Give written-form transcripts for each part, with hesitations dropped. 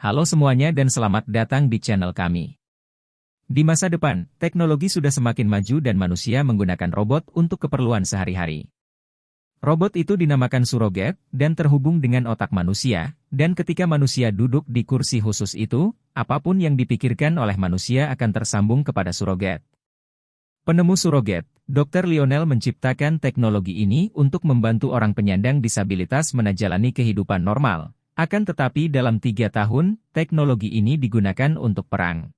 Halo semuanya dan selamat datang di channel kami. Di masa depan, teknologi sudah semakin maju dan manusia menggunakan robot untuk keperluan sehari-hari. Robot itu dinamakan suroget dan terhubung dengan otak manusia, dan ketika manusia duduk di kursi khusus itu, apapun yang dipikirkan oleh manusia akan tersambung kepada suroget. Penemu suroget, Dr. Lionel menciptakan teknologi ini untuk membantu orang penyandang disabilitas menjalani kehidupan normal. Akan tetapi dalam 3 tahun, teknologi ini digunakan untuk perang.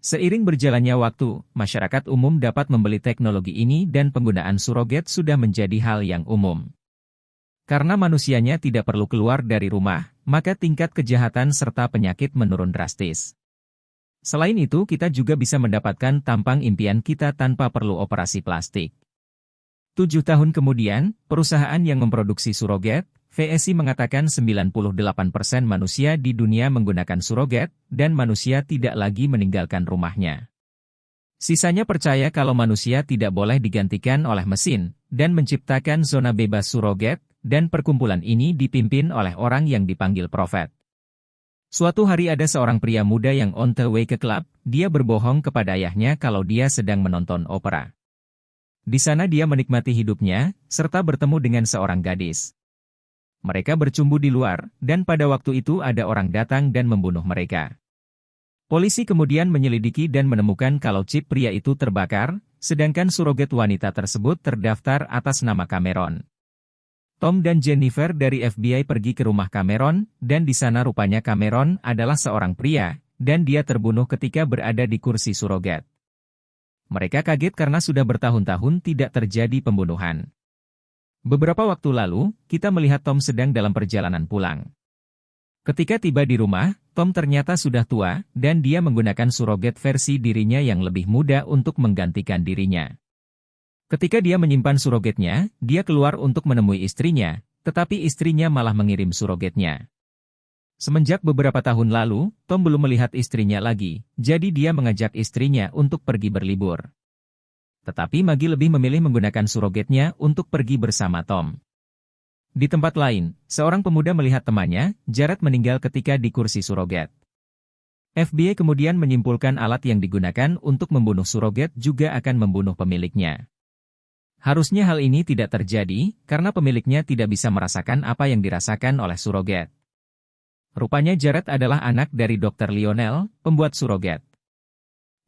Seiring berjalannya waktu, masyarakat umum dapat membeli teknologi ini dan penggunaan suroget sudah menjadi hal yang umum. Karena manusianya tidak perlu keluar dari rumah, maka tingkat kejahatan serta penyakit menurun drastis. Selain itu, kita juga bisa mendapatkan tampang impian kita tanpa perlu operasi plastik. 7 tahun kemudian, perusahaan yang memproduksi suroget, VSI mengatakan 98% manusia di dunia menggunakan suroget, dan manusia tidak lagi meninggalkan rumahnya. Sisanya percaya kalau manusia tidak boleh digantikan oleh mesin, dan menciptakan zona bebas suroget, dan perkumpulan ini dipimpin oleh orang yang dipanggil Prophet. Suatu hari ada seorang pria muda yang on the way ke klub, dia berbohong kepada ayahnya kalau dia sedang menonton opera. Di sana dia menikmati hidupnya, serta bertemu dengan seorang gadis. Mereka bercumbu di luar, dan pada waktu itu ada orang datang dan membunuh mereka. Polisi kemudian menyelidiki dan menemukan kalau chip pria itu terbakar, sedangkan suroget wanita tersebut terdaftar atas nama Cameron. Tom dan Jennifer dari FBI pergi ke rumah Cameron, dan di sana rupanya Cameron adalah seorang pria, dan dia terbunuh ketika berada di kursi suroget. Mereka kaget karena sudah bertahun-tahun tidak terjadi pembunuhan. Beberapa waktu lalu, kita melihat Tom sedang dalam perjalanan pulang. Ketika tiba di rumah, Tom ternyata sudah tua, dan dia menggunakan suroget versi dirinya yang lebih muda untuk menggantikan dirinya. Ketika dia menyimpan surogetnya, dia keluar untuk menemui istrinya, tetapi istrinya malah mengirim surogetnya. Semenjak beberapa tahun lalu, Tom belum melihat istrinya lagi, jadi dia mengajak istrinya untuk pergi berlibur. Tetapi Maggie lebih memilih menggunakan surogetnya untuk pergi bersama Tom. Di tempat lain, seorang pemuda melihat temannya, Jared meninggal ketika di kursi suroget. FBI kemudian menyimpulkan alat yang digunakan untuk membunuh suroget juga akan membunuh pemiliknya. Harusnya hal ini tidak terjadi, karena pemiliknya tidak bisa merasakan apa yang dirasakan oleh suroget. Rupanya Jared adalah anak dari Dr. Lionel, pembuat suroget.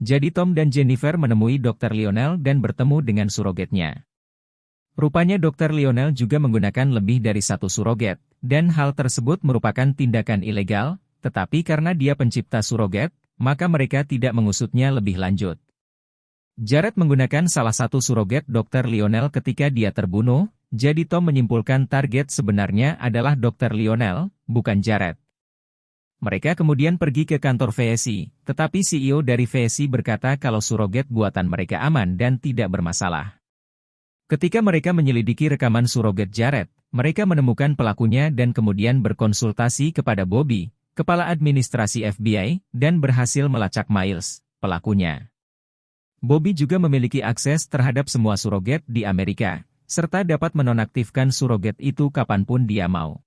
Jadi Tom dan Jennifer menemui Dr. Lionel dan bertemu dengan surogetnya. Rupanya Dr. Lionel juga menggunakan lebih dari satu suroget, dan hal tersebut merupakan tindakan ilegal, tetapi karena dia pencipta suroget, maka mereka tidak mengusutnya lebih lanjut. Jared menggunakan salah satu suroget Dr. Lionel ketika dia terbunuh, jadi Tom menyimpulkan target sebenarnya adalah Dr. Lionel, bukan Jared. Mereka kemudian pergi ke kantor VSI, tetapi CEO dari VSI berkata kalau suroget buatan mereka aman dan tidak bermasalah. Ketika mereka menyelidiki rekaman suroget Jared, mereka menemukan pelakunya dan kemudian berkonsultasi kepada Bobby, kepala administrasi FBI, dan berhasil melacak Miles, pelakunya. Bobby juga memiliki akses terhadap semua suroget di Amerika, serta dapat menonaktifkan suroget itu kapanpun dia mau.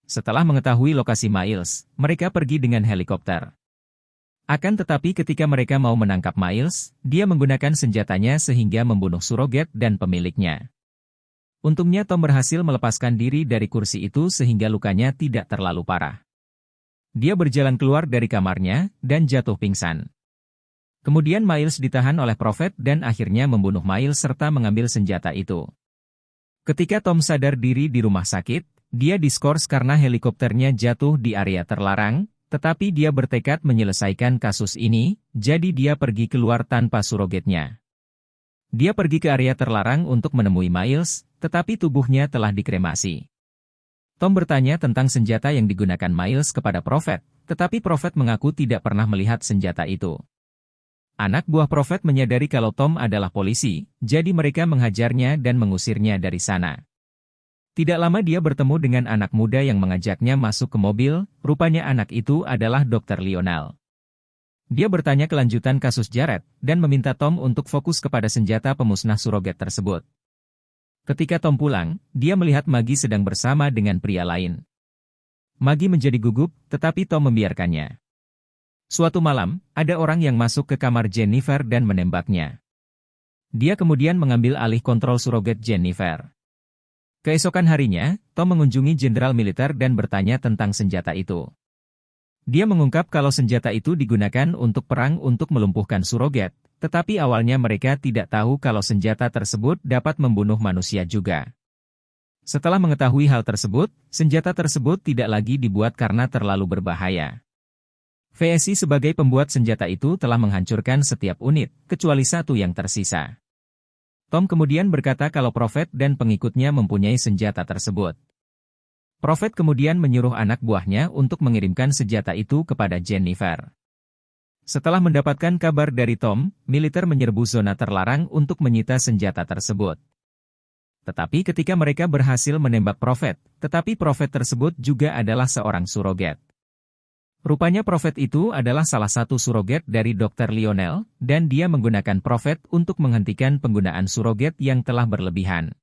Setelah mengetahui lokasi Miles, mereka pergi dengan helikopter. Akan tetapi ketika mereka mau menangkap Miles, dia menggunakan senjatanya sehingga membunuh suroget dan pemiliknya. Untungnya Tom berhasil melepaskan diri dari kursi itu sehingga lukanya tidak terlalu parah. Dia berjalan keluar dari kamarnya, dan jatuh pingsan. Kemudian Miles ditahan oleh Prophet dan akhirnya membunuh Miles serta mengambil senjata itu. Ketika Tom sadar diri di rumah sakit, dia diskors karena helikopternya jatuh di area terlarang, tetapi dia bertekad menyelesaikan kasus ini, jadi dia pergi keluar tanpa surogetnya. Dia pergi ke area terlarang untuk menemui Miles, tetapi tubuhnya telah dikremasi. Tom bertanya tentang senjata yang digunakan Miles kepada Prophet, tetapi Prophet mengaku tidak pernah melihat senjata itu. Anak buah Prophet menyadari kalau Tom adalah polisi, jadi mereka menghajarnya dan mengusirnya dari sana. Tidak lama dia bertemu dengan anak muda yang mengajaknya masuk ke mobil, rupanya anak itu adalah Dr. Lionel. Dia bertanya kelanjutan kasus Jared, dan meminta Tom untuk fokus kepada senjata pemusnah suroget tersebut. Ketika Tom pulang, dia melihat Maggie sedang bersama dengan pria lain. Maggie menjadi gugup, tetapi Tom membiarkannya. Suatu malam, ada orang yang masuk ke kamar Jennifer dan menembaknya. Dia kemudian mengambil alih kontrol surogat Jennifer. Keesokan harinya, Tom mengunjungi jenderal militer dan bertanya tentang senjata itu. Dia mengungkap kalau senjata itu digunakan untuk perang untuk melumpuhkan surogat, tetapi awalnya mereka tidak tahu kalau senjata tersebut dapat membunuh manusia juga. Setelah mengetahui hal tersebut, senjata tersebut tidak lagi dibuat karena terlalu berbahaya. VSI sebagai pembuat senjata itu telah menghancurkan setiap unit, kecuali satu yang tersisa. Tom kemudian berkata kalau Prophet dan pengikutnya mempunyai senjata tersebut. Prophet kemudian menyuruh anak buahnya untuk mengirimkan senjata itu kepada Jennifer. Setelah mendapatkan kabar dari Tom, militer menyerbu zona terlarang untuk menyita senjata tersebut. Tetapi ketika mereka berhasil menembak Prophet, tetapi Prophet tersebut juga adalah seorang surogat. Rupanya Prophet itu adalah salah satu surogat dari Dr. Lionel, dan dia menggunakan Prophet untuk menghentikan penggunaan surogat yang telah berlebihan.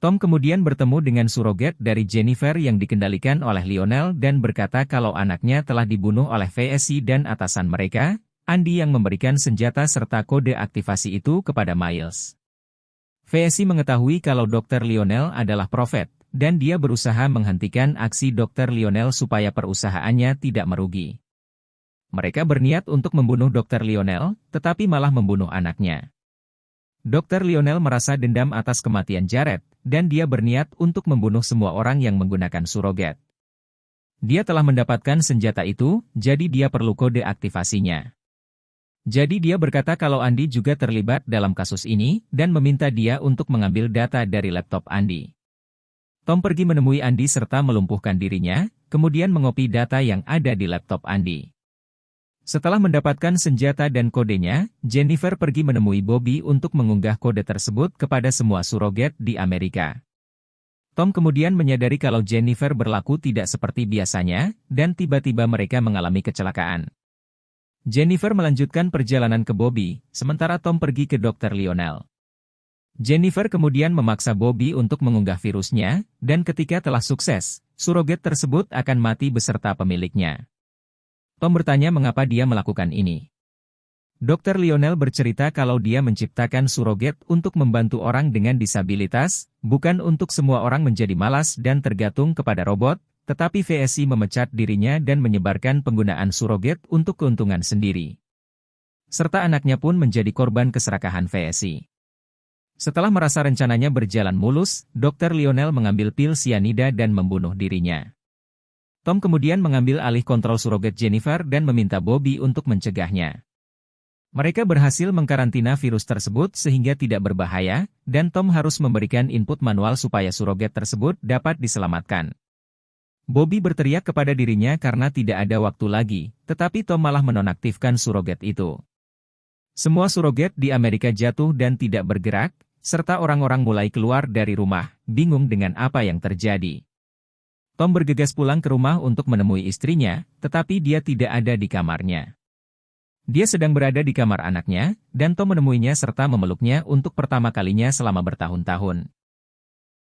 Tom kemudian bertemu dengan surogat dari Jennifer yang dikendalikan oleh Lionel dan berkata kalau anaknya telah dibunuh oleh VSI dan atasan mereka, Andy yang memberikan senjata serta kode aktivasi itu kepada Miles. VSI mengetahui kalau Dr. Lionel adalah Prophet, dan dia berusaha menghentikan aksi Dr. Lionel supaya perusahaannya tidak merugi. Mereka berniat untuk membunuh Dr. Lionel, tetapi malah membunuh anaknya. Dr. Lionel merasa dendam atas kematian Jared, dan dia berniat untuk membunuh semua orang yang menggunakan surogat. Dia telah mendapatkan senjata itu, jadi dia perlu kode aktivasinya. Jadi dia berkata kalau Andy juga terlibat dalam kasus ini, dan meminta dia untuk mengambil data dari laptop Andy. Tom pergi menemui Andy serta melumpuhkan dirinya, kemudian mengopi data yang ada di laptop Andy. Setelah mendapatkan senjata dan kodenya, Jennifer pergi menemui Bobby untuk mengunggah kode tersebut kepada semua surogat di Amerika. Tom kemudian menyadari kalau Jennifer berlaku tidak seperti biasanya, dan tiba-tiba mereka mengalami kecelakaan. Jennifer melanjutkan perjalanan ke Bobby, sementara Tom pergi ke Dr. Lionel. Jennifer kemudian memaksa Bobby untuk mengunggah virusnya, dan ketika telah sukses, surogat tersebut akan mati beserta pemiliknya. Tom bertanya mengapa dia melakukan ini. Dr. Lionel bercerita kalau dia menciptakan surogat untuk membantu orang dengan disabilitas, bukan untuk semua orang menjadi malas dan tergantung kepada robot, tetapi VSI memecat dirinya dan menyebarkan penggunaan surogat untuk keuntungan sendiri. Serta anaknya pun menjadi korban keserakahan VSI. Setelah merasa rencananya berjalan mulus, Dr. Lionel mengambil pil sianida dan membunuh dirinya. Tom kemudian mengambil alih kontrol surogat Jennifer dan meminta Bobby untuk mencegahnya. Mereka berhasil mengkarantina virus tersebut sehingga tidak berbahaya, dan Tom harus memberikan input manual supaya surogat tersebut dapat diselamatkan. Bobby berteriak kepada dirinya karena tidak ada waktu lagi, tetapi Tom malah menonaktifkan surogat itu. Semua surogat di Amerika jatuh dan tidak bergerak, serta orang-orang mulai keluar dari rumah, bingung dengan apa yang terjadi. Tom bergegas pulang ke rumah untuk menemui istrinya, tetapi dia tidak ada di kamarnya. Dia sedang berada di kamar anaknya, dan Tom menemuinya serta memeluknya untuk pertama kalinya selama bertahun-tahun.